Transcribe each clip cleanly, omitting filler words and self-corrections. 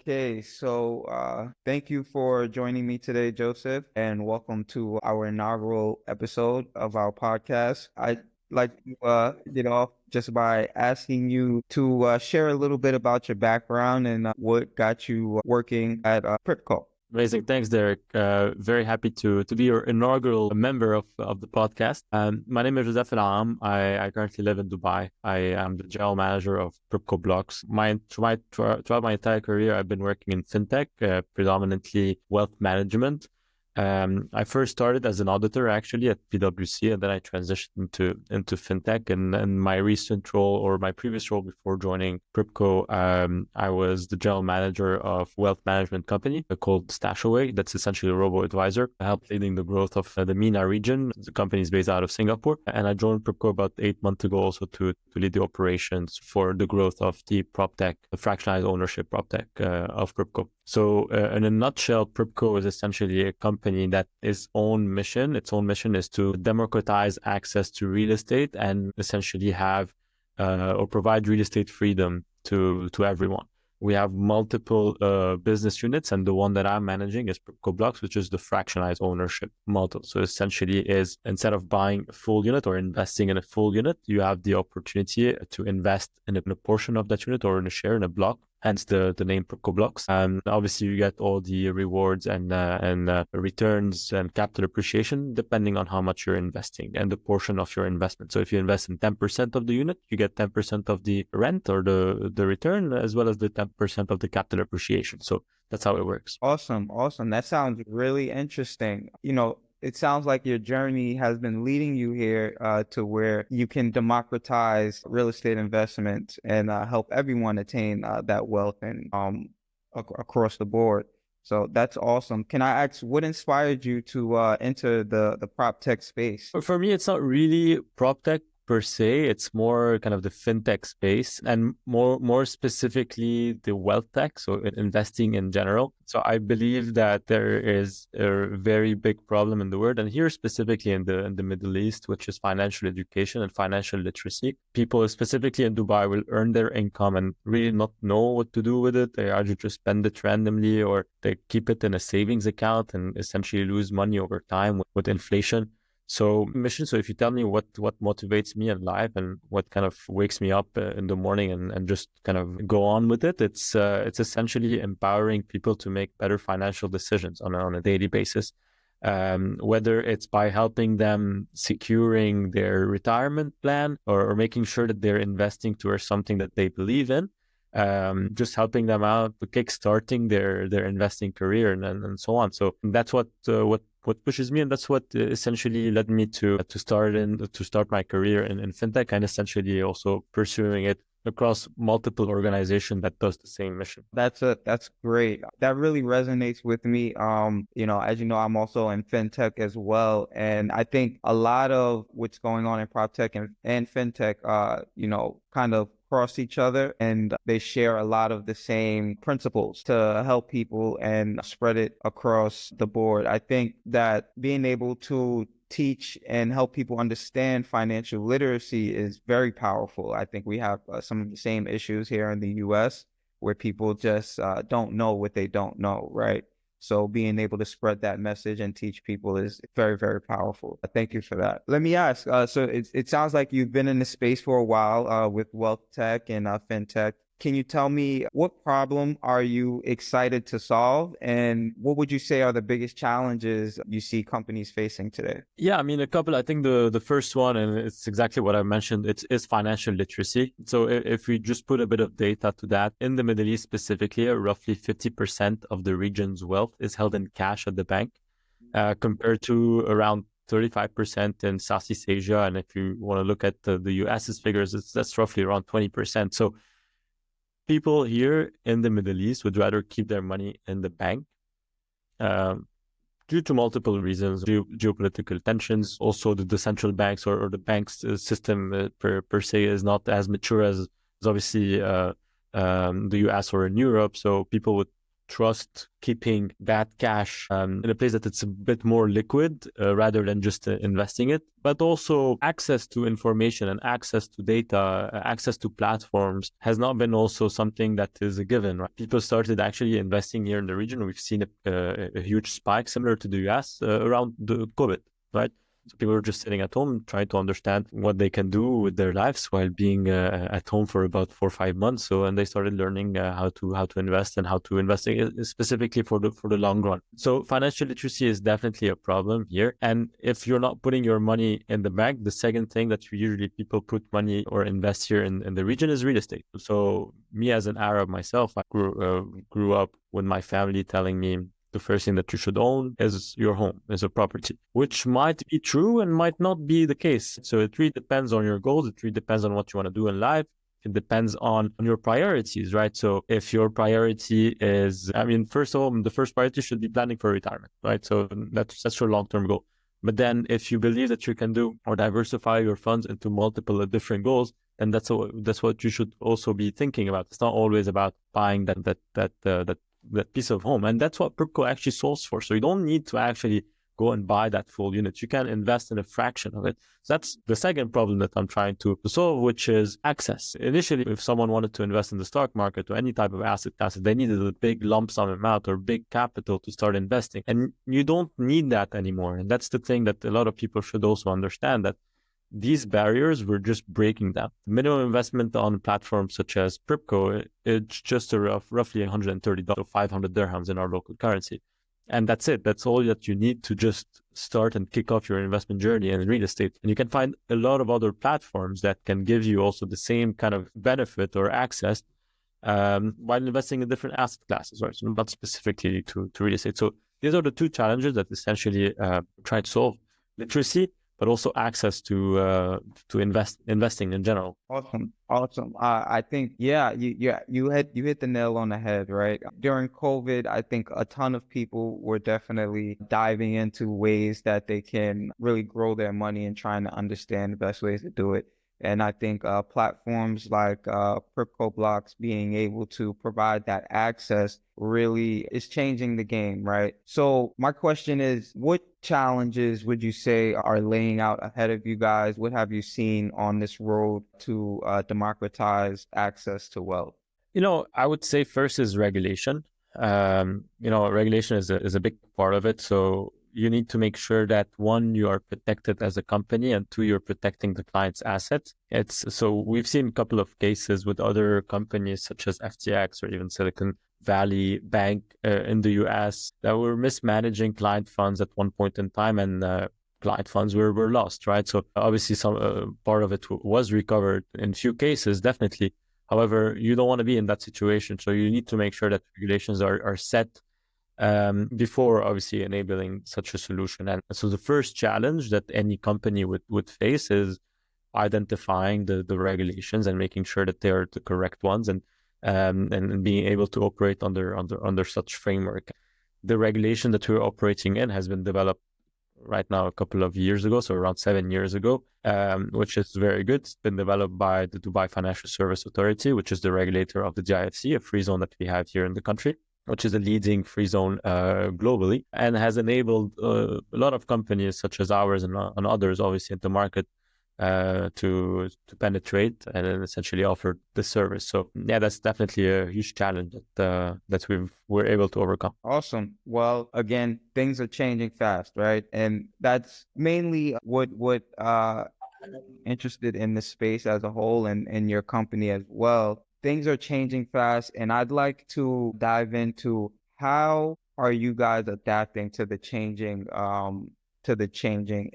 Okay, so thank you for joining me today, Joseph, and welcome to our inaugural episode of our podcast. I'd like to get off just by asking you to share a little bit about your background and what got you working at Pripco. Amazing. Thanks, Derek. Very happy to be your inaugural member of the podcast. My name is Joseph Al. I currently live in Dubai. I am the general manager of PrypcoBlocks. Throughout my entire career, I've been working in Fintech, predominantly wealth management. I first started as an auditor actually at PwC, and then I transitioned into Fintech. And my recent role, or my previous role before joining Prypco, I was the general manager of wealth management company called Stashaway. That's essentially a robo-advisor. I helped leading the growth of the MENA region. The company is based out of Singapore. And I joined Prypco about 8 months ago also to lead the operations for the growth of the PropTech, the fractionalized ownership PropTech of Prypco. So in a nutshell, Prypco is essentially a company that its own mission is to democratize access to real estate and essentially have or provide real estate freedom to everyone. We have multiple business units, and the one that I'm managing is PrypcoBlocks, which is the fractionalized ownership model. So essentially is instead of buying a full unit or investing in a full unit, you have the opportunity to invest in a portion of that unit or in a share in a block. Hence the name PrypcoBlocks. And obviously you get all the rewards and returns and capital appreciation depending on how much you're investing and the portion of your investment. So if you invest in 10% of the unit, you get 10% of the rent or the return, as well as the 10% of the capital appreciation. So that's how it works. Awesome. That sounds really interesting. It sounds like your journey has been leading you here to where you can democratize real estate investment and help everyone attain that wealth and across the board. So that's awesome. Can I ask what inspired you to enter the prop tech space? For me, it's not really prop tech per se. It's more kind of the fintech space and more specifically the wealth tech, so investing in general. So I believe that there is a very big problem in the world, and here specifically in the Middle East, which is financial education and financial literacy. People specifically in Dubai will earn their income and really not know what to do with it. They either just spend it randomly or they keep it in a savings account and essentially lose money over time with inflation. So if you tell me what motivates me in life and what kind of wakes me up in the morning and just kind of go on with it, it's essentially empowering people to make better financial decisions on a daily basis. Whether it's by helping them securing their retirement plan or making sure that they're investing towards something that they believe in, just helping them out, kickstarting their investing career and so on. So that's what pushes me, and that's what essentially led me to start my career in fintech, and essentially also pursuing it across multiple organizations that does the same mission. That's great. That really resonates with me. As you know, I'm also in fintech as well, and I think a lot of what's going on in PropTech and fintech, kind of cross each other, and they share a lot of the same principles to help people and spread it across the board. I think that being able to teach and help people understand financial literacy is very powerful. I think we have some of the same issues here in the US where people just don't know what they don't know, right? So being able to spread that message and teach people is very, very powerful. Thank you for that. Let me ask, so it sounds like you've been in the space for a while with wealth tech and fintech. Can you tell me what problem are you excited to solve, and what would you say are the biggest challenges you see companies facing today? Yeah, I mean, a couple. I think the first one, and it's exactly what I mentioned, is financial literacy. So if we just put a bit of data to that, in the Middle East specifically, roughly 50% of the region's wealth is held in cash at the bank, compared to around 35% in Southeast Asia. And if you want to look at the US's figures, that's roughly around 20%. So people here in the Middle East would rather keep their money in the bank due to multiple reasons, geopolitical tensions. Also, the central banks or the banks system per se is not as mature as obviously the US or in Europe. So people would trust keeping that cash in a place that it's a bit more liquid rather than just investing it, but also access to information and access to data, access to platforms has not been also something that is a given. Right? People started actually investing here in the region. We've seen a huge spike similar to the US around the COVID, right? So people are just sitting at home trying to understand what they can do with their lives while being at home for about 4 or 5 months. So, and they started learning how to invest and how to invest specifically for the long run. So financial literacy is definitely a problem here. And if you're not putting your money in the bank, the second thing that usually people put money or invest here in the region is real estate. So me as an Arab myself, I grew up with my family telling me the first thing that you should own is your home, is a property, which might be true and might not be the case. So it really depends on your goals. It really depends on what you want to do in life. It depends on your priorities, right? So if your priority is, I mean, first of all, the first priority should be planning for retirement, right? So that's your long-term goal. But then if you believe that you can do or diversify your funds into multiple different goals, then that's what you should also be thinking about. It's not always about buying that piece of home. And that's what Prypco actually solves for. So you don't need to actually go and buy that full unit. You can invest in a fraction of it. So that's the second problem that I'm trying to solve, which is access. Initially, if someone wanted to invest in the stock market or any type of asset class, they needed a big lump sum amount or big capital to start investing. And you don't need that anymore. And that's the thing that a lot of people should also understand, that these barriers, we're just breaking them. The minimum investment on platforms such as Prypco, it's just roughly $130, 500 dirhams in our local currency. And that's it. That's all that you need to just start and kick off your investment journey in real estate. And you can find a lot of other platforms that can give you also the same kind of benefit or access while investing in different asset classes, right? So not specifically to real estate. So these are the two challenges that essentially try to solve: literacy, but also access to investing in general. Awesome. I think, yeah, you hit the nail on the head, right? During COVID, I think a ton of people were definitely diving into ways that they can really grow their money and trying to understand the best ways to do it. And I think platforms like PrypcoBlocks being able to provide that access really is changing the game, right? So my question is, what challenges would you say are laying out ahead of you guys? What have you seen on this road to democratize access to wealth? I would say first is regulation. Regulation is a big part of it. So you need to make sure that, one, you are protected as a company, and two, you're protecting the client's assets. So we've seen a couple of cases with other companies such as FTX or even Silicon Valley Bank in the US that were mismanaging client funds at one point in time, and client funds were lost, right? So obviously some part of it was recovered in few cases, definitely. However, you don't want to be in that situation. So you need to make sure that regulations are set before obviously enabling such a solution. And so the first challenge that any company would face is identifying the regulations and making sure that they are the correct ones, and being able to operate under such framework. The regulation that we're operating in has been developed right now a couple of years ago, so around 7 years ago, which is very good. It's been developed by the Dubai Financial Service Authority, which is the regulator of the GIFC, a free zone that we have here in the country, which is a leading free zone globally, and has enabled a lot of companies such as ours and others, obviously, in the market to penetrate and then essentially offer the service. So yeah, that's definitely a huge challenge that we're able to overcome. Awesome. Well, again, things are changing fast, right? And that's mainly what interested in the space as a whole and your company as well. Things are changing fast, and I'd like to dive into how are you guys adapting to the changing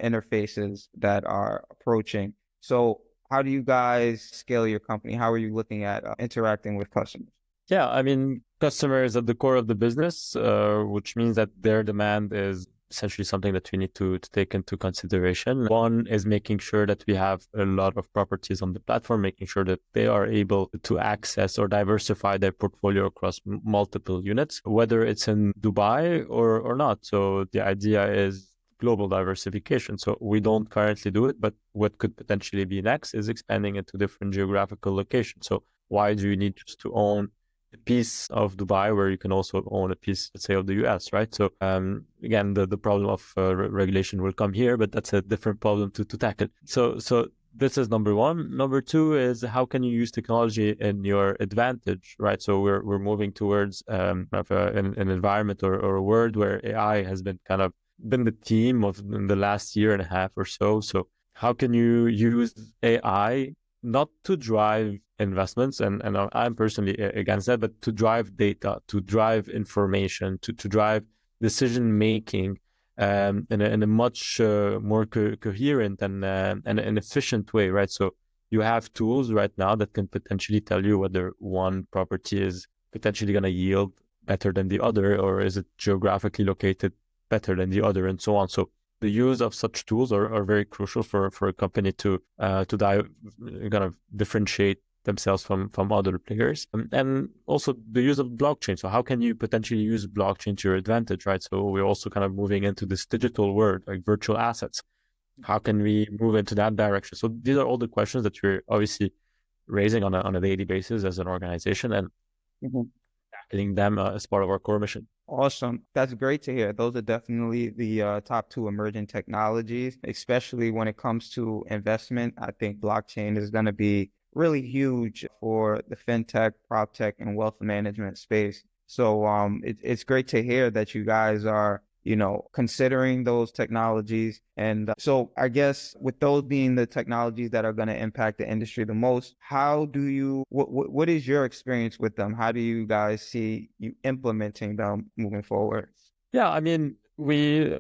interfaces that are approaching. So how do you guys scale your company? How are you looking at interacting with customers? Yeah, I mean, customer is at the core of the business, which means that their demand is essentially something that we need to take into consideration. One is making sure that we have a lot of properties on the platform, making sure that they are able to access or diversify their portfolio across multiple units, whether it's in Dubai or not. So the idea is global diversification. So we don't currently do it, but what could potentially be next is expanding into different geographical locations. So why do you need just to own piece of Dubai where you can also own a piece, let's say, of the US, right? So again, the problem of regulation will come here, but that's a different problem to tackle. So this is number one. Number two is how can you use technology in your advantage, right? So we're moving towards an environment or a world where AI has been the theme of in the last year and a half or so. So how can you use AI not to drive investments, and I'm personally against that, but to drive data, to drive information, to drive decision making in a much more coherent and an efficient way, right? So you have tools right now that can potentially tell you whether one property is potentially going to yield better than the other, or is it geographically located better than the other, and so on. So the use of such tools are very crucial for a company to kind of differentiate themselves from other players. And also the use of blockchain. So how can you potentially use blockchain to your advantage, right? So we're also kind of moving into this digital world, like virtual assets. How can we move into that direction? So these are all the questions that we're obviously raising on a daily basis as an organization, and tackling them as part of our core mission. Awesome. That's great to hear. Those are definitely the top two emerging technologies, especially when it comes to investment. I think blockchain is going to be really huge for the fintech, PropTech, and wealth management space. So it's great to hear that you guys are, considering those technologies. And so I guess with those being the technologies that are going to impact the industry the most, what is your experience with them? How do you guys see you implementing them moving forward? Yeah, I mean,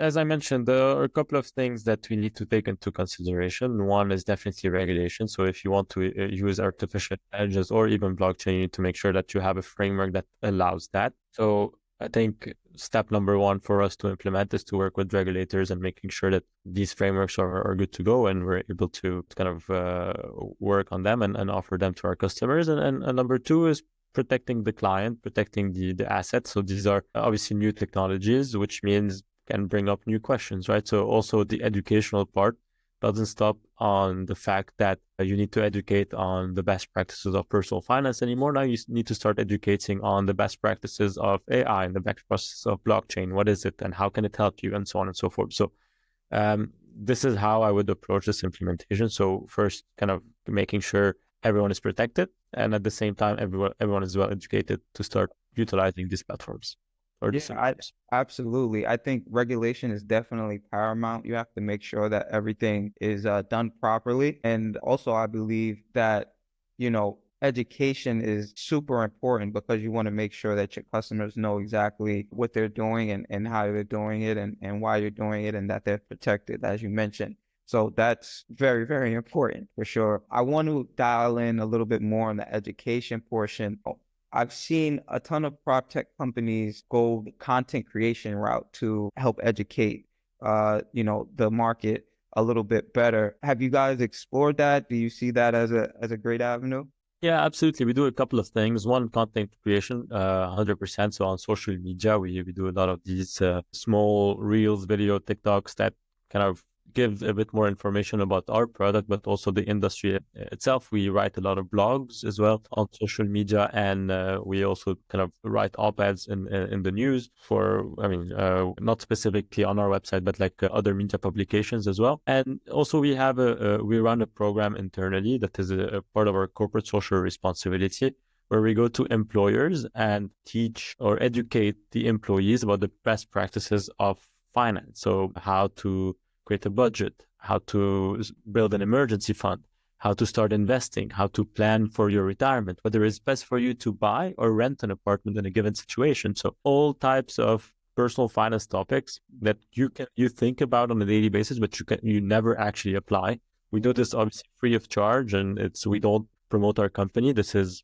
as I mentioned, there are a couple of things that we need to take into consideration. One is definitely regulation. So if you want to use artificial intelligence or even blockchain, you need to make sure that you have a framework that allows that. So I think step number one for us to implement is to work with regulators and making sure that these frameworks are good to go and we're able to kind of work on them and offer them to our customers. And number two is protecting the client, protecting the assets. So these are obviously new technologies, which means can bring up new questions, right? So also the educational part doesn't stop on the fact that you need to educate on the best practices of personal finance anymore. Now you need to start educating on the best practices of AI and the best practices of blockchain. What is it and how can it help you, and so on and so forth. So this is how I would approach this implementation. So first, kind of making sure everyone is protected, and at the same time, everyone is well educated to start utilizing these platforms. Absolutely. I think regulation is definitely paramount. You have to make sure that everything is done properly. And also, I believe that, education is super important because you want to make sure that your customers know exactly what they're doing and how they're doing it and why you're doing it, and that they're protected, as you mentioned. So that's very, very important for sure. I want to dial in a little bit more on the education portion. I've seen a ton of PropTech companies go the content creation route to help educate, the market a little bit better. Have you guys explored that? Do you see that as a great avenue? Yeah, absolutely. We do a couple of things. One, content creation, 100%. So on social media, we do a lot of these small reels, video, TikToks that kind of give a bit more information about our product, but also the industry itself. We write a lot of blogs as well on social media, and we also kind of write op-eds in the news not specifically on our website, but like other media publications as well. And also we have we run a program internally that is a part of our corporate social responsibility, where we go to employers and teach or educate the employees about the best practices of finance. So how to create a budget, how to build an emergency fund, how to start investing, how to plan for your retirement, whether it's best for you to buy or rent an apartment in a given situation. So all types of personal finance topics that you think about on a daily basis, but you never actually apply. We do this obviously free of charge, and we don't promote our company. This is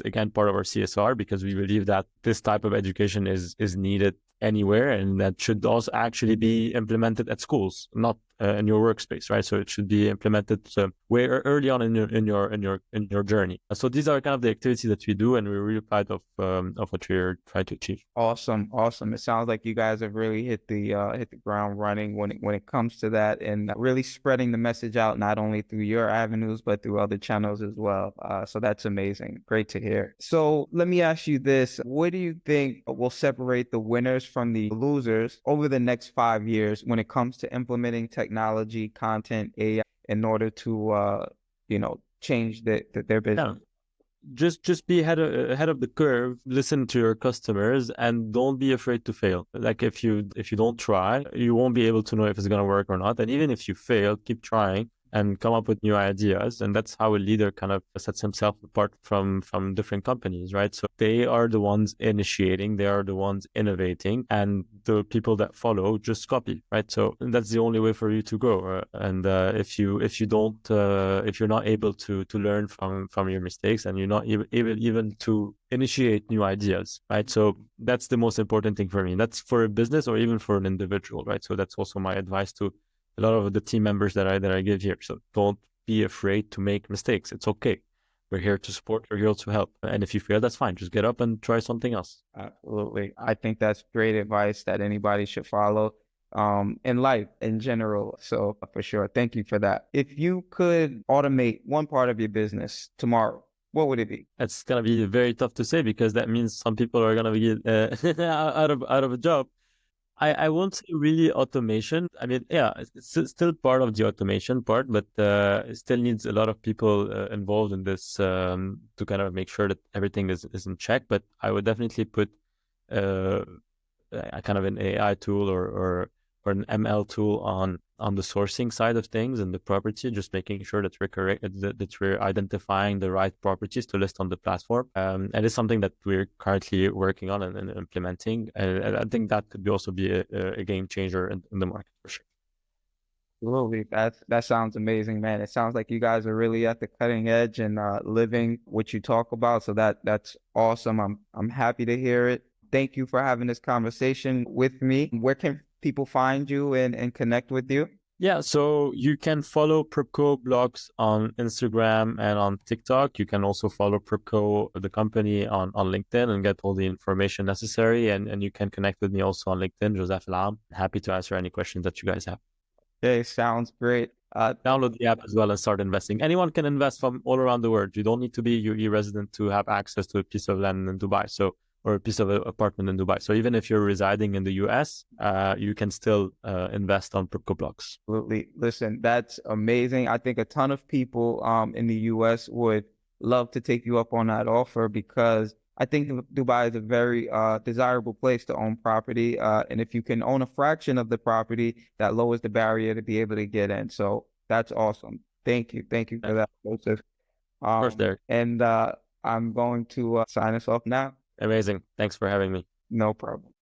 again part of our CSR, because we believe that this type of education is needed anywhere, and that should also actually be implemented at schools, not in your workspace, right? So it should be implemented way early on in your journey. So these are kind of the activities that we do, and we're really proud of what we're trying to achieve. Awesome, awesome. It sounds like you guys have really hit the ground running when it comes to that, and really spreading the message out not only through your avenues but through other channels as well. So that's amazing. Great to hear. So let me ask you this: what do you think will separate the winners from the losers over the next 5 years when it comes to implementing technology, content, AI in order to change their business? Yeah. Just be ahead of the curve, listen to your customers, and don't be afraid to fail. Like if you don't try, you won't be able to know if it's going to work or not. And even if you fail, keep trying and come up with new ideas. And that's how a leader kind of sets himself apart from different companies, right? So they are the ones initiating, they are the ones innovating, and the people that follow just copy, right? So that's the only way for you to grow. And if you don't, if you're not able to learn from your mistakes, and you're not even to initiate new ideas, right? So that's the most important thing for me. That's for a business or even for an individual, right? So that's also my advice to a lot of the team members that I give here. So don't be afraid to make mistakes. It's okay. We're here to support. We're here to help. And if you fail, that's fine. Just get up and try something else. Absolutely. I think that's great advice that anybody should follow in life in general. So for sure. Thank you for that. If you could automate one part of your business tomorrow, what would it be? It's gonna be very tough to say because that means some people are gonna be out of a job. I won't say really automation. I mean, yeah, it's still part of the automation part, but it still needs a lot of people involved in this to kind of make sure that everything is in check. But I would definitely put uh, a kind of an AI tool or an ML tool on the sourcing side of things and the property, just making sure that we're correct, that we're identifying the right properties to list on the platform. And it's something that we're currently working on and implementing. And I think that could also be a game changer in the market for sure. Absolutely. That sounds amazing, man. It sounds like you guys are really at the cutting edge and living what you talk about. So that's awesome. I'm happy to hear it. Thank you for having this conversation with me. Where can people find you and connect with you? Yeah, so you can follow PrypcoBlocks on Instagram and on TikTok. You can also follow Prypco, the company, on LinkedIn and get all the information necessary. And you can connect with me also on LinkedIn, Joseph Lam. Happy to answer any questions that you guys have. Okay, sounds great. Download the app as well and start investing. Anyone can invest from all around the world. You don't need to be UE resident to have access to a piece of land in Dubai. So, or a piece of apartment in Dubai. So even if you're residing in the US, you can still invest on PrypcoBlocks. Absolutely. Listen, that's amazing. I think a ton of people in the US would love to take you up on that offer because I think Dubai is a very desirable place to own property. And if you can own a fraction of the property, that lowers the barrier to be able to get in. So that's awesome. Thank you. Thank you for that, Joseph. First there. And I'm going to sign us off now. Amazing. Thanks for having me. No problem.